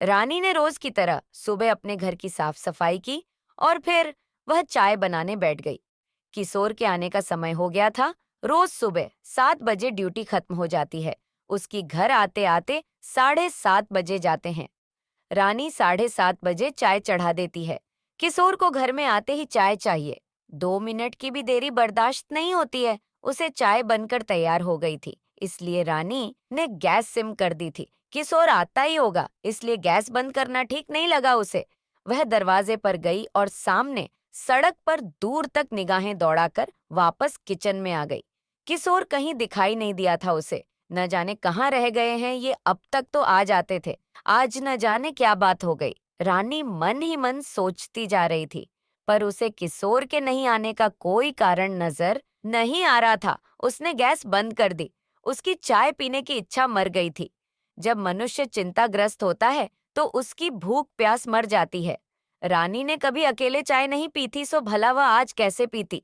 रानी ने रोज की तरह सुबह अपने घर की साफ सफाई की और फिर वह चाय बनाने बैठ गई। किशोर के आने का समय हो गया था। रोज सुबह 7 बजे ड्यूटी खत्म हो जाती है। उसकी घर आते आते 7:30 बजे जाते हैं। रानी 7:30 बजे चाय चढ़ा देती है। किशोर को घर में आते ही चाय चाहिए। 2 मिनट की भी देरी बर्दाश्त नहीं होती है। उसे चाय बनकर तैयार हो गई थी, इसलिए रानी ने गैस सिम कर दी थी। किशोर आता ही होगा, इसलिए गैस बंद करना ठीक नहीं लगा उसे। वह दरवाजे पर गई और सामने सड़क पर दूर तक निगाहें दौड़ाकर वापस किचन में आ गई। किशोर कहीं दिखाई नहीं दिया था उसे। न जाने कहाँ रह गए हैं ये, अब तक तो आ जाते थे। आज न जाने क्या बात हो गई। रानी मन ही मन सोचती जा रही थी, पर उसे किशोर के नहीं आने का कोई कारण नजर नहीं आ रहा था। उसने गैस बंद कर दी। उसकी चाय पीने की इच्छा मर गई थी। जब मनुष्य चिंताग्रस्त होता है तो उसकी भूख प्यास मर जाती है। रानी ने कभी अकेले चाय नहीं पी थी, सो भला वह आज कैसे पीती।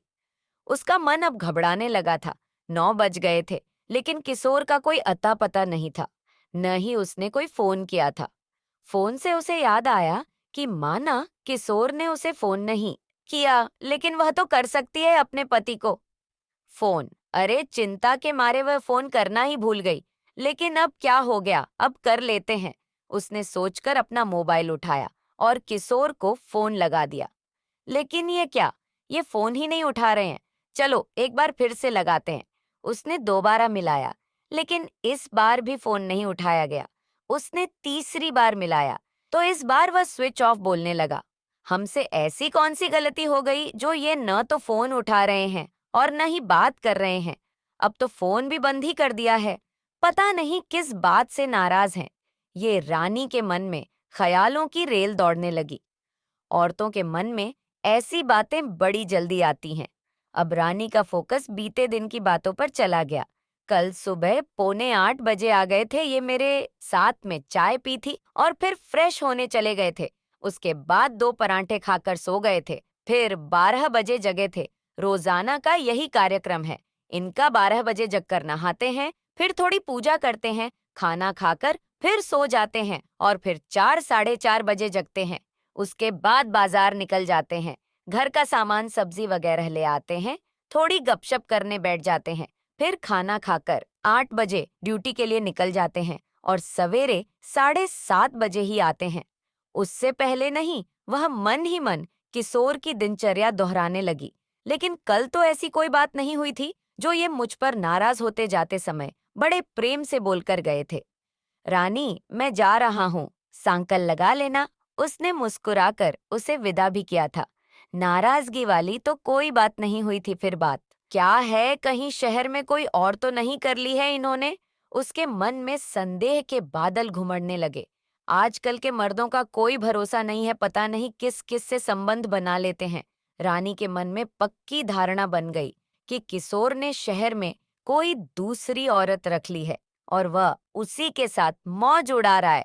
उसका मन अब घबराने लगा था। 9 बज गए थे, लेकिन किशोर का कोई अता पता नहीं था। न ही उसने कोई फोन किया था। फोन से उसे याद आया कि माना किशोर ने उसे फोन नहीं किया, लेकिन वह तो कर सकती है अपने पति को फोन। अरे चिंता के मारे वह फोन करना ही भूल गई। लेकिन अब क्या हो गया, अब कर लेते हैं। उसने सोचकर अपना मोबाइल उठाया और किशोर को फोन लगा दिया। लेकिन ये क्या, ये फोन ही नहीं उठा रहे हैं। चलो एक बार फिर से लगाते हैं। उसने दोबारा मिलाया, लेकिन इस बार भी फोन नहीं उठाया गया। उसने तीसरी बार मिलाया, तो इस बार वह स्विच ऑफ बोलने लगा। हमसे ऐसी कौन सी गलती हो गई जो ये न तो फोन उठा रहे हैं और न ही बात कर रहे हैं। अब तो फोन भी बंद ही कर दिया है। पता नहीं किस बात से नाराज हैं। ये रानी के मन में ख्यालों की रेल दौड़ने लगी। औरतों के मन में ऐसी बातें बड़ी जल्दी आती हैं। अब रानी का फोकस बीते दिन की बातों पर चला गया। कल सुबह 7:45 बजे आ गए थे, ये मेरे साथ में चाय पी थी और फिर फ्रेश होने चले गए थे। उसके बाद 2 परांठे खाकर सो गए थे। फिर 12 बजे जगे थे। रोजाना का यही कार्यक्रम है इनका। 12 बजे जगकर नहाते हैं, फिर थोड़ी पूजा करते हैं, खाना खाकर फिर सो जाते हैं और फिर 4 साढ़े 4 बजे जगते हैं। उसके बाद बाजार निकल जाते हैं, घर का सामान सब्जी वगैरह ले आते हैं, थोड़ी गपशप करने बैठ जाते हैं, फिर खाना खाकर 8 बजे ड्यूटी के लिए निकल जाते हैं और सवेरे 7:30 बजे ही आते हैं। उससे पहले नहीं, वह मन ही मन किशोर की दिनचर्या दोहराने लगी। लेकिन कल तो ऐसी कोई बात नहीं हुई थी जो ये मुझ पर नाराज होते जाते समय बड़े प्रेम से बोलकर गए थे। रानी, मैं जा रहा हूँ, सांकल लगा लेना। उसने मुस्कुराकर उसे विदा भी किया था। नाराजगी वाली तो कोई बात नहीं हुई थी। फिर बात क्या है, कहीं शहर में कोई और तो नहीं कर ली है इन्होंने। उसके मन में संदेह के बादल घुमड़ने लगे। आजकल के मर्दों का कोई भरोसा नहीं है, पता नहीं किस किस से संबंध बना लेते हैं। रानी के मन में पक्की धारणा बन गई कि किशोर ने शहर में कोई दूसरी औरत रख ली है और वह उसी के साथ मौज उड़ा रहा है।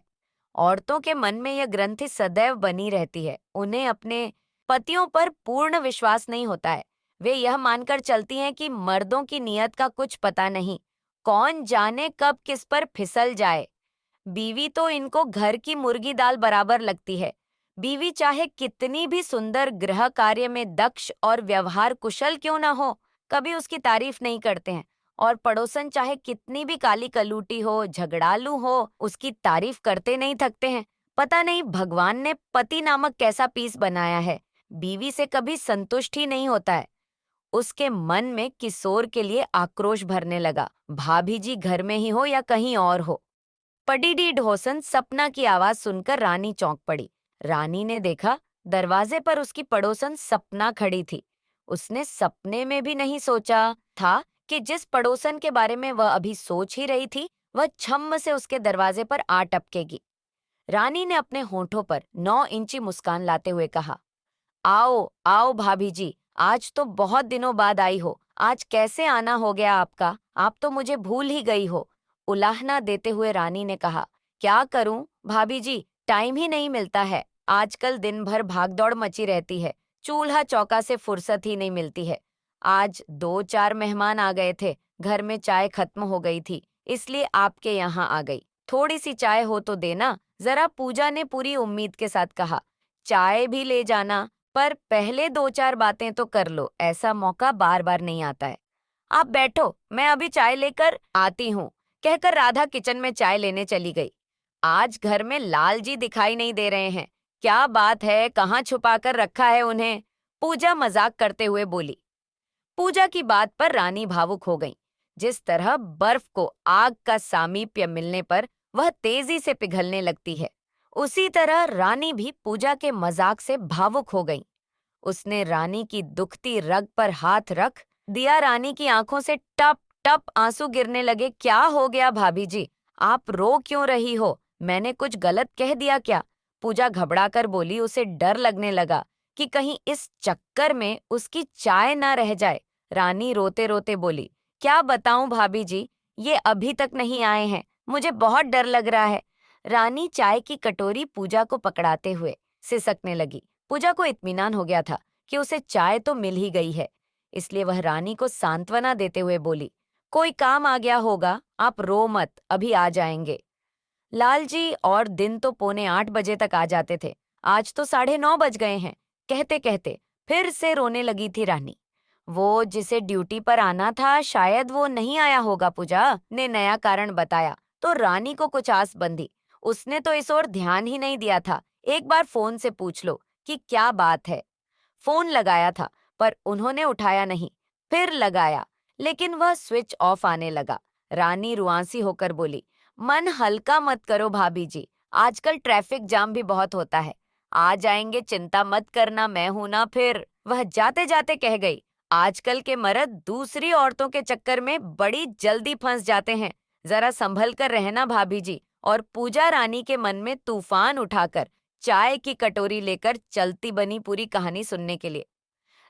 औरतों के मन में यह ग्रंथि सदैव बनी रहती है। उन्हें अपने पतियों पर पूर्ण विश्वास नहीं होता है। वे यह मानकर चलती हैं कि मर्दों की नीयत का कुछ पता नहीं, कौन जाने कब किस पर फिसल जाए। बीवी तो इनको घर की मुर्गी दाल बराबर लगती है। बीवी चाहे कितनी भी सुंदर, गृह कार्य में दक्ष और व्यवहार कुशल क्यों न हो, कभी उसकी तारीफ नहीं करते हैं। और पड़ोसन चाहे कितनी भी काली कलूटी हो, झगड़ालू हो, उसकी तारीफ करते नहीं थकते हैं। पता नहीं भगवान ने पति नामक कैसा पीस बनाया है, बीवी से कभी संतुष्ट ही नहीं होता है। उसके मन में किशोर के लिए आक्रोश भरने लगा। भाभी जी घर में ही हो या कहीं और हो। पडीडी ढोसन सपना की आवाज सुनकर रानी चौंक पड़ी। रानी ने देखा, दरवाजे पर उसकी पड़ोसन सपना खड़ी थी। उसने सपने में भी नहीं सोचा था कि जिस पड़ोसन के बारे में वह अभी सोच ही रही थी, वह छम्म से उसके दरवाजे पर आ टपकेगी। रानी ने अपने होठों पर 9 इंची मुस्कान लाते हुए कहा, आओ आओ भाभी जी, आज तो बहुत दिनों बाद आई हो। आज कैसे आना हो गया आपका, आप तो मुझे भूल ही गई हो। उलाहना देते हुए रानी ने कहा, क्या करूं भाभी जी, टाइम ही नहीं मिलता है। आजकल दिन भर भागदौड़ मची रहती है, चूल्हा चौका से फुर्सत ही नहीं मिलती है। आज 2-4 मेहमान आ गए थे, घर में चाय खत्म हो गई थी, इसलिए आपके यहाँ आ गई। थोड़ी सी चाय हो तो देना, जरा पूजा ने पूरी उम्मीद के साथ कहा, चाय भी ले जाना, पर पहले 2-4 बातें तो कर लो, ऐसा मौका बार बार नहीं आता है। आप बैठो, मैं अभी चाय लेकर आती हूँ, कहकर राधा किचन में चाय लेने चली गई। आज घर में लाल जी दिखाई नहीं दे रहे हैं। क्या बात है, कहाँ छुपा कर रखा है उन्हें? पूजा मजाक करते हुए बोली। पूजा की बात पर रानी भावुक हो गई। जिस तरह बर्फ को आग का सामीप्य मिलने पर वह तेजी से पिघलने लगती है, उसी तरह रानी भी पूजा के मजाक से भावुक हो गई। उसने रानी की दुखती रग पर हाथ रख दिया। रानी की आंखों से टप टप आंसू गिरने लगे। क्या हो गया भाभी जी? आप रो क्यों रही हो? मैंने कुछ गलत कह दिया क्या? पूजा घबराकर बोली। उसे डर लगने लगा कि कहीं इस चक्कर में उसकी चाय ना रह जाए। रानी रोते रोते बोली, क्या बताऊं भाभी जी, ये अभी तक नहीं आए हैं, मुझे बहुत डर लग रहा है। रानी चाय की कटोरी पूजा को पकड़ाते हुए सिसकने लगी। पूजा को इत्मीनान हो गया था कि उसे चाय तो मिल ही गई है, इसलिए वह रानी को सांत्वना देते हुए बोली, कोई काम आ गया होगा, आप रो मत, अभी आ जाएंगे। लालजी और दिन तो 7:45 बजे तक आ जाते थे, आज तो 9:30 बज गए हैं। कहते कहते फिर से रोने लगी थी रानी। वो जिसे ड्यूटी पर आना था, शायद वो नहीं आया होगा, पूजा ने नया कारण बताया तो रानी को कुछ आस बंधी। उसने तो इस ओर ध्यान ही नहीं दिया था। एक बार फोन से पूछ लो कि क्या बात है। फोन लगाया था पर उन्होंने उठाया नहीं। फिर लगाया, लेकिन वह स्विच ऑफ आने लगा। रानी रुआंसी होकर बोली, मन हल्का मत करो भाभी जी, आजकल ट्रैफिक जाम भी बहुत होता है। आ जाएंगे, चिंता मत करना, मैं हूं ना। फिर वह जाते जाते कह गई, आजकल के मर्द दूसरी औरतों के चक्कर में बड़ी जल्दी फंस जाते हैं, जरा संभल कर रहना भाभी जी। और पूजा रानी के मन में तूफान उठाकर चाय की कटोरी लेकर चलती बनी पूरी कहानी सुनने के लिए।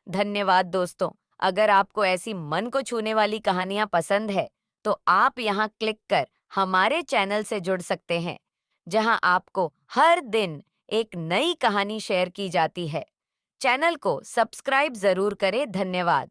धन्यवाद दोस्तों। अगर आपको ऐसी मन को छूने वाली कहानियां पसंद है तो आप यहां क्लिक कर हमारे चैनल से जुड़ सकते हैं, जहां आपको हर दिन एक नई कहानी शेयर की जाती है। चैनल को सब्सक्राइब जरूर करें। धन्यवाद।